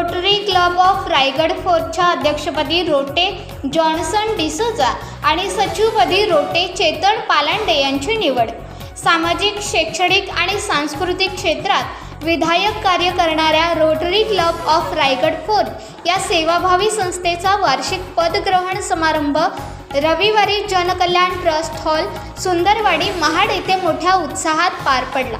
Rotary club of Raigad फोर्टच्या अध्यक्षपदी रोटे Johnson D'Souza आणि सचिवपदी रोटे चेतन पालांडे यांची निवड। सामाजिक, शैक्षणिक आणि सांस्कृतिक क्षेत्रात विधायक कार्य करणाऱ्या rotary club of Raigad fort या सेवाभावी संस्थेचा वार्षिक पदग्रहण समारंभ रविवारी जनकल्याण ट्रस्ट हॉल, सुंदरवाडी, महाड येथे मोठ्या उत्साहात पार पडला।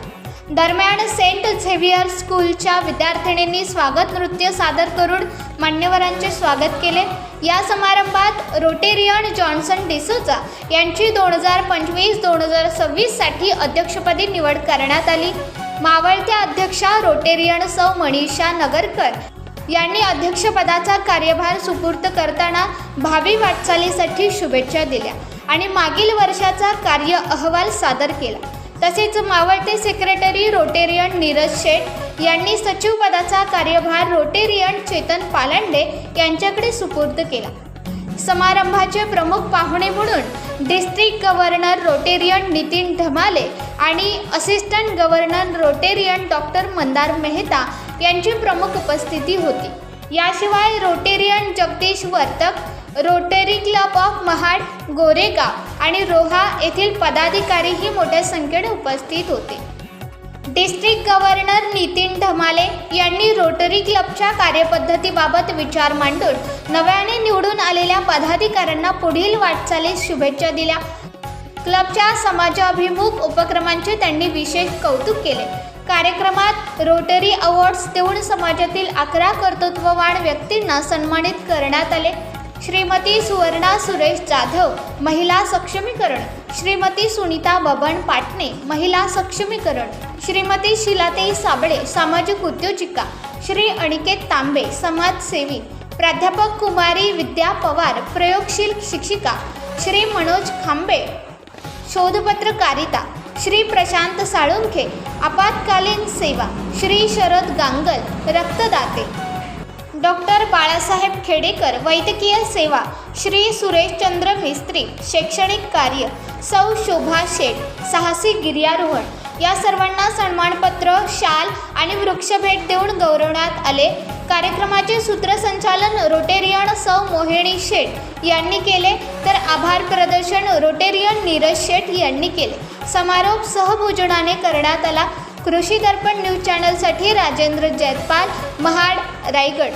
दरम्यान सेंट झेवियर स्कूलच्या विद्यार्थिनींनी स्वागत नृत्य सादर करून मान्यवरांचे स्वागत केले। या समारंभात रोटेरियन जॉन्सन डिसोजा यांची 2025-2026 साठी अध्यक्षपदी निवड करण्यात आली। मावळत्या अध्यक्षा रोटेरियन सौ मनीषा नगरकर यांनी अध्यक्षपदाचा कार्यभार सुपूर्द करताना भावी वाटचालीसाठी शुभेच्छा दिल्या आणि मागील वर्षाचा कार्य अहवाल सादर केला। तसेच मावळते सेक्रेटरी रोटेरियन नीरज शेठ यांनी सचिवपदाचा कार्यभार रोटेरियन चेतन पालांडे यांच्याकडे सुपूर्द केला। समारंभाचे प्रमुख पाहुणे म्हणून डिस्ट्रिक्ट गव्हर्नर रोटेरियन नितीन धमाले आणि assistant governor Rotarian doctor Mandar Mehta यांची प्रमुख उपस्थिती होती। याशिवाय Rotarian Jagdish Vartak, rotary club of Mahad, Goregaon आणि रोहा येथील पदाधिकारीही मोठ्या संख्येने उपस्थित होते। डिस्ट्रिक्ट गव्हर्नर नितीन धमाले यांनी रोटरी क्लबच्या कार्यपद्धतीबाबत विचार मांडून नव्याने निवडून आलेल्या पदाधिकाऱ्यांना पुढील वाटचालीस शुभेच्छा दिल्या। क्लबच्या समाजाभिमुख उपक्रमांचे त्यांनी विशेष कौतुक केले। कार्यक्रमात रोटरी अवॉर्ड्स देऊन समाजातील 11 कर्तृत्ववान व्यक्तींना सन्मानित करण्यात आले। श्रीमती सुवर्णा सुरेश जाधव, महिला सक्षमीकरण, श्रीमती सुनीता बबन पाटणे, महिला सक्षमीकरण, श्रीमती शिलाताई साबळे, सामाजिक उद्योजिका, श्री अनिकेत तांबे, समाजसेवी, प्राध्यापक कुमारी विद्या पवार, प्रयोगशील शिक्षिका, श्री मनोज खांबे, शोधपत्रकारिता, श्री प्रशांत साळुंखे, आपत्कालीन सेवा, श्री शरद गांगल, रक्तदाते, डॉक्टर बाळासाहेब खेडेकर, वैद्यकीय सेवा, श्री सुरेशचंद्र मिस्त्री, शैक्षणिक कार्य, सौ शोभा शेठ, साहसी गिर्यारोहण या सर्वांना सन्मानपत्र, शाल आणि वृक्षभेट देऊन गौरवण्यात आले। कार्यक्रमाचे सूत्रसंचालन रोटेरियन सौ मोहिनी शेठ यांनी केले तर आभार प्रदर्शन रोटेरियन नीरज शेठ यांनी केले। समारोप सहभोजनाने करण्यात आला। कृषी दर्पण न्यूज चॅनलसाठी राजेंद्र जैतपाल, महाड, रायगड।